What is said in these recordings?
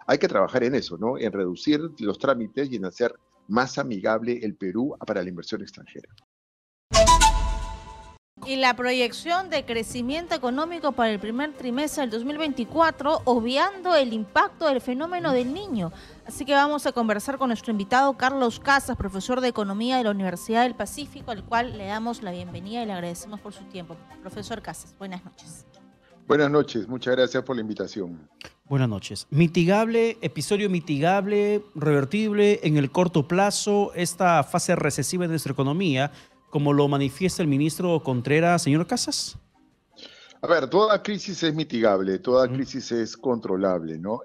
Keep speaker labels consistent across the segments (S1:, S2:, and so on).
S1: hay que trabajar en eso, ¿no? En reducir los trámites y en hacer más amigable el Perú para la inversión extranjera.
S2: Y la proyección de crecimiento económico para el primer trimestre del 2024, obviando el impacto del fenómeno del Niño. Así que vamos a conversar con nuestro invitado Carlos Casas, profesor de Economía de la Universidad del Pacífico, al cual le damos la bienvenida y le agradecemos por su tiempo. Profesor Casas, buenas noches.
S1: Buenas noches, muchas gracias por la invitación.
S3: Buenas noches. ¿Mitigable, episodio mitigable, revertible en el corto plazo esta fase recesiva de nuestra economía, como lo manifiesta el ministro Contreras, señor Casas?
S1: A ver, toda crisis es mitigable, toda crisis es controlable, ¿no?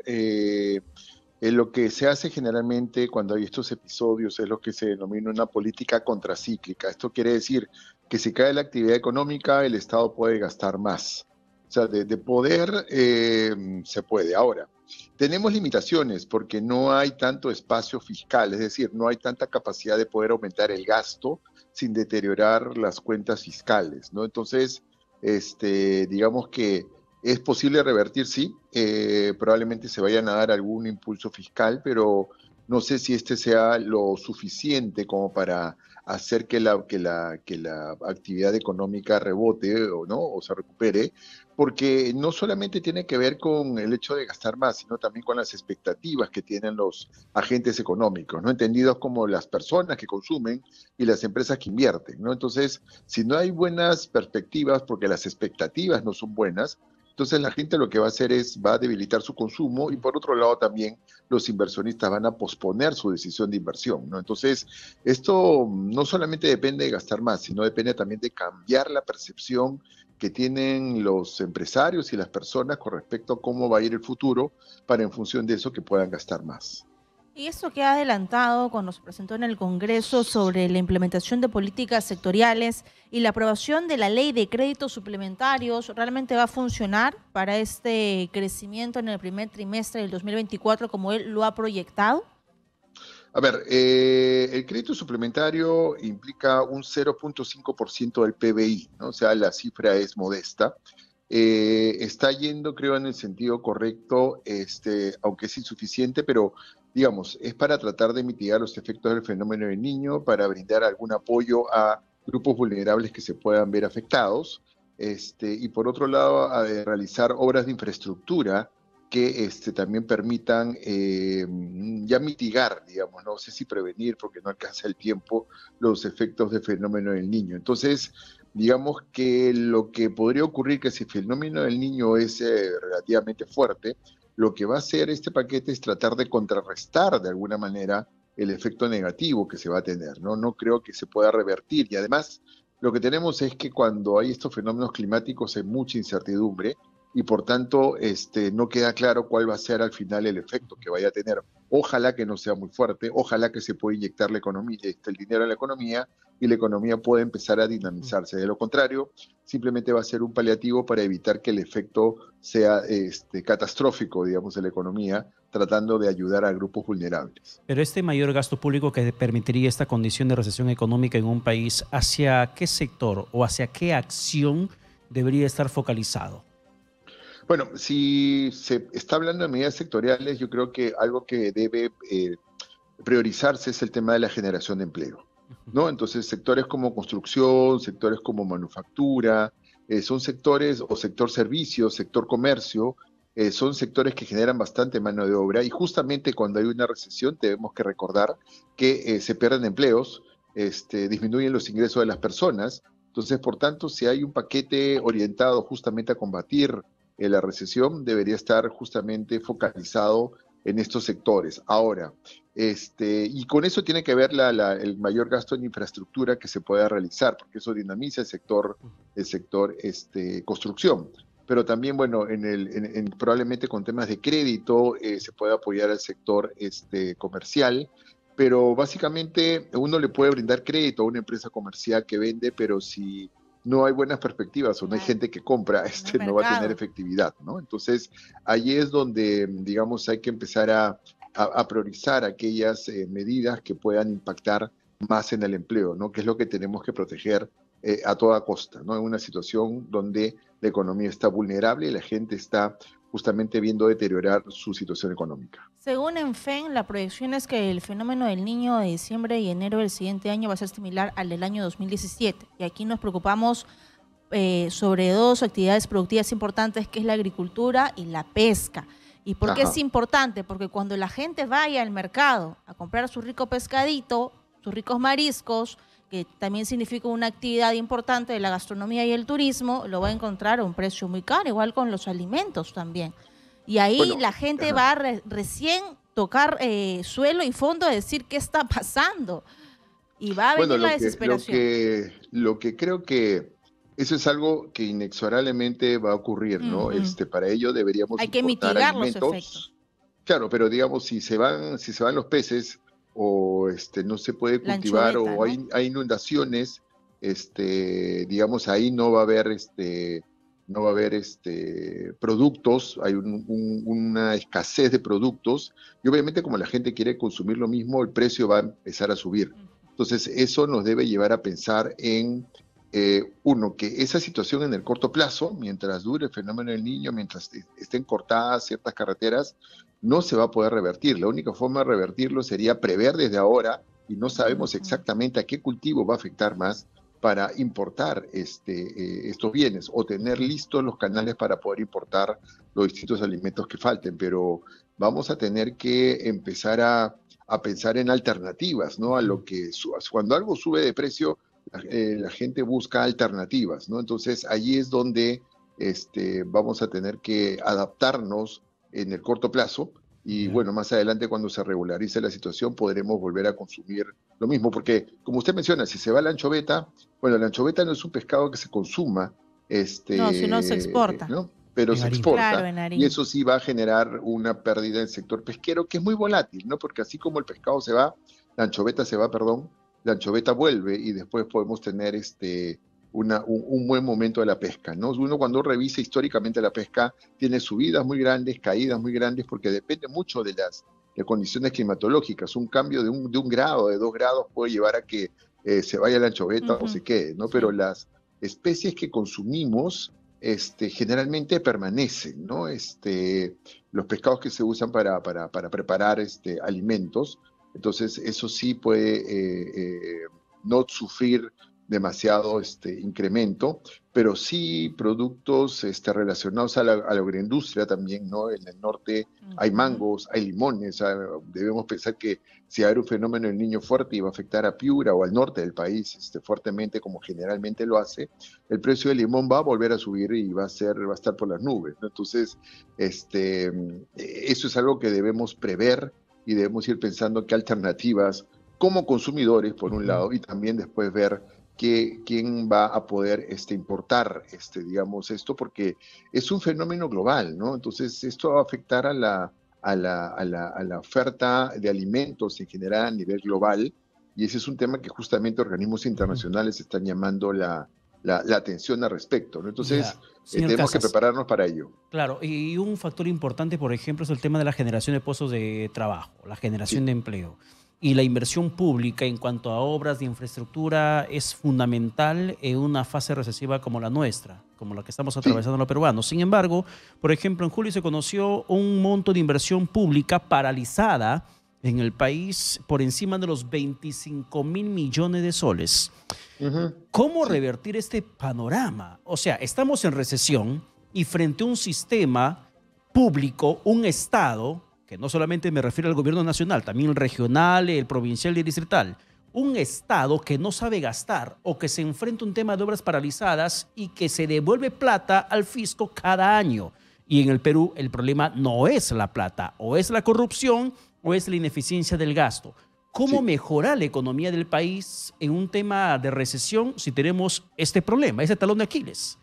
S1: Lo que se hace generalmente cuando hay estos episodios es lo que se denomina una política contracíclica. Esto quiere decir que si cae la actividad económica, el Estado puede gastar más. O sea, de poder se puede. Ahora, tenemos limitaciones porque no hay tanto espacio fiscal, es decir, no hay tanta capacidad de poder aumentar el gasto sin deteriorar las cuentas fiscales, ¿no? Entonces, digamos que es posible revertir, sí, probablemente se vayan a dar algún impulso fiscal, pero no sé si este sea lo suficiente como para hacer que la actividad económica rebote o no, o se recupere, porque no solamente tiene que ver con el hecho de gastar más, sino también con las expectativas que tienen los agentes económicos, ¿no? Entendidos como las personas que consumen y las empresas que invierten, ¿no? Entonces, si no hay buenas perspectivas, porque las expectativas no son buenas, entonces la gente lo que va a hacer va a debilitar su consumo y por otro lado también los inversionistas van a posponer su decisión de inversión, ¿no? Entonces, esto no solamente depende de gastar más, sino depende también de cambiar la percepción que tienen los empresarios y las personas con respecto a cómo va a ir el futuro para en función de eso que puedan gastar más.
S2: Y eso que ha adelantado cuando se presentó en el Congreso sobre la implementación de políticas sectoriales y la aprobación de la ley de créditos suplementarios, ¿realmente va a funcionar para este crecimiento en el primer trimestre del 2024 como él lo ha proyectado?
S1: A ver, el crédito suplementario implica un 0.5% del PBI, ¿no? O sea, la cifra es modesta. Está yendo, creo, en el sentido correcto, aunque es insuficiente, pero digamos, es para tratar de mitigar los efectos del fenómeno del Niño, para brindar algún apoyo a grupos vulnerables que se puedan ver afectados, y por otro lado, a realizar obras de infraestructura que también permitan ya mitigar, digamos, no sé si prevenir, porque no alcanza el tiempo, los efectos del fenómeno del Niño. Entonces, digamos que lo que podría ocurrir, que si el fenómeno del Niño es relativamente fuerte, lo que va a hacer este paquete es tratar de contrarrestar de alguna manera el efecto negativo que se va a tener, ¿no? No creo que se pueda revertir. Y además, lo que tenemos es que cuando hay estos fenómenos climáticos hay mucha incertidumbre y por tanto no queda claro cuál va a ser al final el efecto que vaya a tener. Ojalá que no sea muy fuerte, ojalá que se pueda inyectar la economía, el dinero en la economía y la economía pueda empezar a dinamizarse. De lo contrario, simplemente va a ser un paliativo para evitar que el efecto sea catastrófico, digamos, de la economía, tratando de ayudar a grupos vulnerables.
S3: Pero este mayor gasto público que permitiría esta condición de recesión económica en un país, ¿hacia qué sector o hacia qué acción debería estar focalizado?
S1: Bueno, si se está hablando de medidas sectoriales, yo creo que algo que debe priorizarse es el tema de la generación de empleo, ¿no? Entonces, sectores como construcción, sectores como manufactura, son sectores, o sector servicios, sector comercio, son sectores que generan bastante mano de obra y justamente cuando hay una recesión tenemos que recordar que se pierden empleos, disminuyen los ingresos de las personas. Entonces, por tanto, si hay un paquete orientado justamente a combatir la recesión, debería estar justamente focalizado en estos sectores. Ahora, y con eso tiene que ver el mayor gasto en infraestructura que se pueda realizar, porque eso dinamiza el sector construcción. Pero también, bueno, probablemente con temas de crédito se puede apoyar al sector comercial, pero básicamente uno le puede brindar crédito a una empresa comercial que vende, pero si no hay buenas perspectivas o no hay gente que compra, no va a tener efectividad, ¿no? Entonces, ahí es donde, digamos, hay que empezar a priorizar aquellas medidas que puedan impactar más en el empleo, ¿no? Que es lo que tenemos que proteger a toda costa, ¿no? En una situación donde la economía está vulnerable y la gente está justamente viendo deteriorar su situación económica.
S2: Según ENFEN, la proyección es que el fenómeno del Niño de diciembre y enero del siguiente año va a ser similar al del año 2017. Y aquí nos preocupamos sobre dos actividades productivas importantes, que es la agricultura y la pesca. ¿Y por qué es importante? Porque cuando la gente vaya al mercado a comprar su rico pescadito, sus ricos mariscos, que también significa una actividad importante de la gastronomía y el turismo, lo va a encontrar a un precio muy caro, igual con los alimentos también. Y ahí la gente va a recién tocar suelo y fondo a decir qué está pasando. Y va a venir la desesperación.
S1: Lo que creo que eso es algo que inexorablemente va a ocurrir, ¿no? Para ello deberíamos
S2: hay que mitigar los efectos.
S1: Claro, pero digamos, si se van los peces, o no se puede cultivar,
S2: anchoveta,
S1: o
S2: ¿no?
S1: hay inundaciones, digamos, ahí no va a haber productos, hay una escasez de productos, y obviamente como la gente quiere consumir lo mismo, el precio va a empezar a subir. Entonces eso nos debe llevar a pensar en uno, que esa situación en el corto plazo, mientras dure el fenómeno del Niño, mientras estén cortadas ciertas carreteras, no se va a poder revertir. La única forma de revertirlo sería prever desde ahora, y no sabemos exactamente a qué cultivo va a afectar más, para importar estos bienes, o tener listos los canales para poder importar los distintos alimentos que falten. Pero vamos a tener que empezar a pensar en alternativas, ¿no? A lo que cuando algo sube de precio, la gente busca alternativas, ¿no? Entonces allí es donde vamos a tener que adaptarnos en el corto plazo, y bueno, más adelante, cuando se regularice la situación, podremos volver a consumir lo mismo, porque como usted menciona, si se va la anchoveta, bueno, la anchoveta no es un pescado que se consuma,
S2: no, si no se exporta,
S1: ¿no? Pero se
S2: exporta,
S1: claro, y eso sí va a generar una pérdida en el sector pesquero, que es muy volátil, ¿no? Porque así como el pescado se va, la anchoveta se va, perdón, la anchoveta vuelve, y después podemos tener un buen momento de la pesca, ¿no? Uno, cuando revisa históricamente la pesca, tiene subidas muy grandes, caídas muy grandes, porque depende mucho de las condiciones climatológicas. Un cambio de un grado, de 2 grados, puede llevar a que se vaya la anchoveta o se quede, ¿no? Pero las especies que consumimos generalmente permanecen, ¿no? Los pescados que se usan para preparar alimentos, entonces eso sí puede no sufrir demasiado incremento, pero sí productos relacionados a la agroindustria también, ¿no? En el norte hay mangos, hay limones, debemos pensar que si hay un fenómeno del Niño fuerte y va a afectar a Piura o al norte del país fuertemente, como generalmente lo hace, el precio del limón va a volver a subir y va a estar por las nubes, ¿no? Entonces, eso es algo que debemos prever, y debemos ir pensando qué alternativas como consumidores, por un lado, y también después ver quién va a poder importar digamos, esto, porque es un fenómeno global, ¿no? Entonces esto va a afectar a la oferta de alimentos en general a nivel global, y ese es un tema que justamente organismos internacionales están llamando la atención al respecto, ¿no? Entonces tenemos que prepararnos para ello.
S3: Claro, y un factor importante, por ejemplo, es el tema de la generación de puestos de trabajo, la generación de empleo. Y la inversión pública en cuanto a obras de infraestructura es fundamental en una fase recesiva como la nuestra, como la que estamos atravesando los peruanos. Sin embargo, por ejemplo, en julio se conoció un monto de inversión pública paralizada en el país por encima de los 25.000 millones de soles. ¿Cómo revertir este panorama? O sea, estamos en recesión, y frente a un sistema público, un Estado, que no solamente me refiero al gobierno nacional, también el regional, el provincial y el distrital, un Estado que no sabe gastar, o que se enfrenta a un tema de obras paralizadas y que se devuelve plata al fisco cada año. Y en el Perú el problema no es la plata, o es la corrupción, o es la ineficiencia del gasto. ¿Cómo mejorar la economía del país en un tema de recesión si tenemos este problema, ese talón de Aquiles?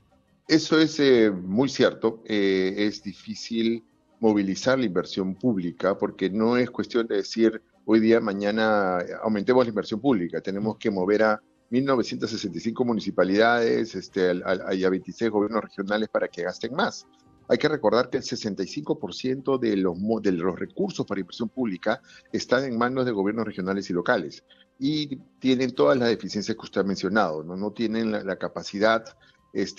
S1: Eso es muy cierto. Es difícil movilizar la inversión pública, porque no es cuestión de decir hoy día, mañana aumentemos la inversión pública. Tenemos que mover a 1.965 municipalidades y a 26 gobiernos regionales para que gasten más. Hay que recordar que el 65% de los recursos para inversión pública están en manos de gobiernos regionales y locales, y tienen todas las deficiencias que usted ha mencionado, ¿no? No tienen la capacidad,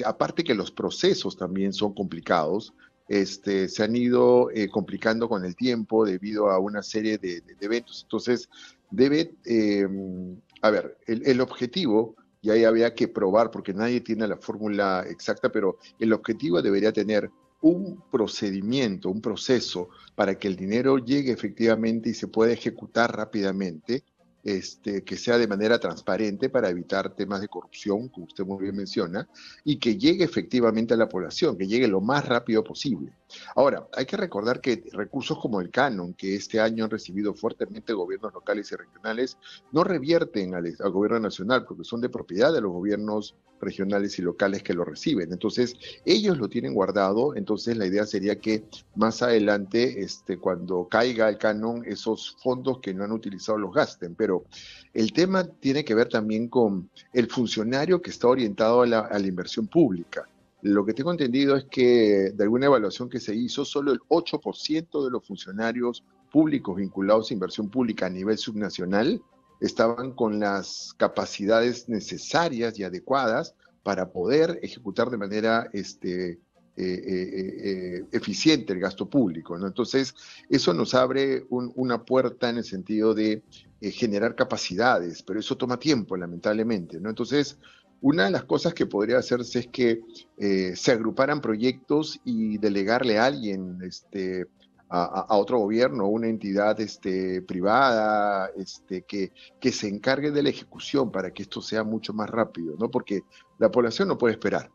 S1: aparte que los procesos también son complicados, se han ido complicando con el tiempo debido a una serie de eventos. Entonces, a ver, el objetivo, y ahí había que probar, porque nadie tiene la fórmula exacta, pero el objetivo debería tener un procedimiento, un proceso para que el dinero llegue efectivamente y se pueda ejecutar rápidamente, que sea de manera transparente para evitar temas de corrupción, como usted muy bien menciona, y que llegue efectivamente a la población, que llegue lo más rápido posible. Ahora, hay que recordar que recursos como el canon, que este año han recibido fuertemente gobiernos locales y regionales, no revierten al gobierno nacional, porque son de propiedad de los gobiernos regionales y locales que lo reciben. Entonces, ellos lo tienen guardado. Entonces, la idea sería que más adelante, cuando caiga el canon, esos fondos que no han utilizado los gasten. Pero el tema tiene que ver también con el funcionario que está orientado a la inversión pública. Lo que tengo entendido es que de alguna evaluación que se hizo, solo el 8% de los funcionarios públicos vinculados a inversión pública a nivel subnacional estaban con las capacidades necesarias y adecuadas para poder ejecutar de manera eficiente el gasto público, ¿no? Entonces, eso nos abre una puerta en el sentido de generar capacidades, pero eso toma tiempo, lamentablemente, ¿no? Entonces, una de las cosas que podría hacerse es que se agruparan proyectos y delegarle a alguien, a otro gobierno, a una entidad privada, que se encargue de la ejecución para que esto sea mucho más rápido, ¿no? Porque la población no puede esperar.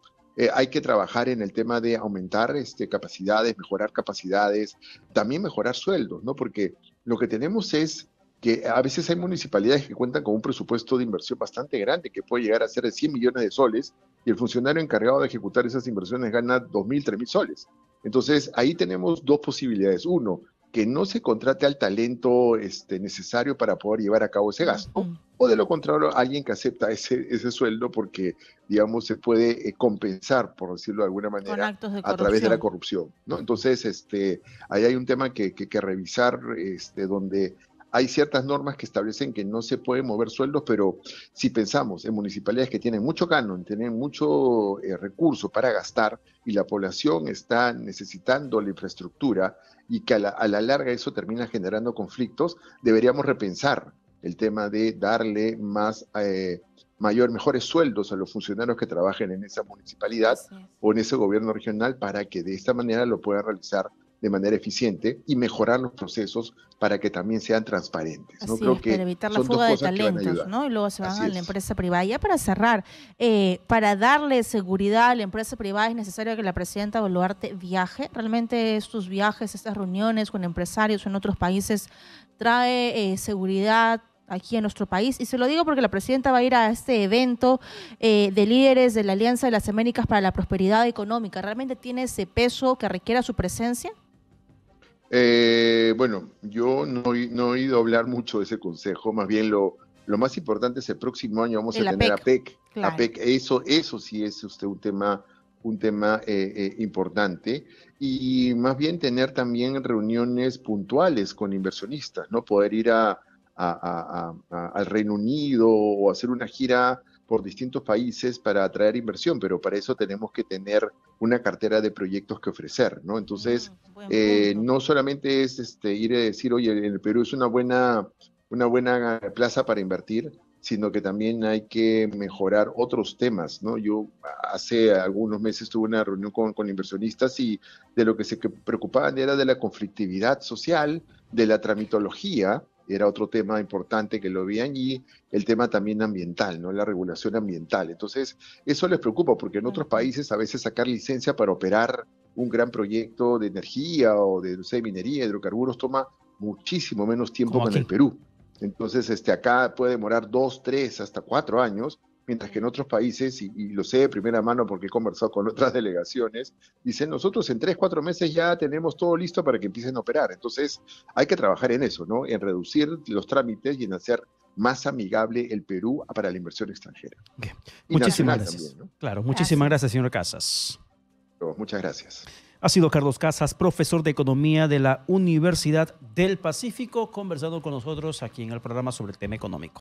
S1: Hay que trabajar en el tema de aumentar capacidades, mejorar capacidades, también mejorar sueldos, ¿no? Porque lo que tenemos es que a veces hay municipalidades que cuentan con un presupuesto de inversión bastante grande, que puede llegar a ser de 100 millones de soles, y el funcionario encargado de ejecutar esas inversiones gana 2.000, 3.000 soles. Entonces, ahí tenemos dos posibilidades. Uno, que no se contrate al talento necesario para poder llevar a cabo ese gasto, o de lo contrario, alguien que acepta ese sueldo porque, digamos, se puede compensar, por decirlo de alguna manera, a través de la corrupción, ¿no? Entonces, ahí hay un tema que revisar, donde hay ciertas normas que establecen que no se pueden mover sueldos, pero si pensamos en municipalidades que tienen mucho canon, tienen mucho recurso para gastar y la población está necesitando la infraestructura y que a la larga eso termina generando conflictos, deberíamos repensar el tema de darle mejores sueldos a los funcionarios que trabajen en esa municipalidad o en ese gobierno regional para que de esta manera lo puedan realizar de manera eficiente y mejorar los procesos para que también sean transparentes, ¿no?
S2: Creo que para evitar la fuga de talentos, ¿no? Y luego se van a la empresa privada. Ya para cerrar, para darle seguridad a la empresa privada es necesario que la presidenta Boluarte viaje. ¿Realmente estos viajes, estas reuniones con empresarios en otros países trae seguridad aquí en nuestro país? Y se lo digo porque la presidenta va a ir a este evento de líderes de la Alianza de las Américas para la Prosperidad Económica. ¿Realmente tiene ese peso que requiera su presencia?
S1: Bueno, yo no he oído hablar mucho de ese consejo, más bien lo más importante es el próximo año vamos a tener APEC. Claro. APEC, eso sí es un tema importante, y más bien tener también reuniones puntuales con inversionistas, ¿no? Poder ir al Reino Unido o hacer una gira por distintos países para atraer inversión, pero para eso tenemos que tener una cartera de proyectos que ofrecer, ¿no? Entonces, no solamente es ir a decir, oye, en el Perú es una buena plaza para invertir, sino que también hay que mejorar otros temas, ¿no? Yo hace algunos meses tuve una reunión con inversionistas y de lo que se preocupaban era de la conflictividad social, de la tramitología, era otro tema importante que lo veían, y el tema también ambiental, ¿no? La regulación ambiental. Entonces, eso les preocupa porque en otros países a veces sacar licencia para operar un gran proyecto de energía o de, no sé, minería, hidrocarburos, toma muchísimo menos tiempo que en el Perú. Entonces, acá puede demorar 2, 3, hasta 4 años, mientras que en otros países, y lo sé de primera mano porque he conversado con otras delegaciones, dicen, nosotros en 3, 4 meses ya tenemos todo listo para que empiecen a operar. Entonces, hay que trabajar en eso, ¿no? En reducir los trámites y en hacer más amigable el Perú para la inversión extranjera.
S3: Okay. Muchísimas gracias. También, ¿no? Claro, muchísimas gracias, señor Casas.
S1: Muchas gracias.
S3: Ha sido Carlos Casas, profesor de Economía de la Universidad del Pacífico, conversando con nosotros aquí en el programa sobre el tema económico.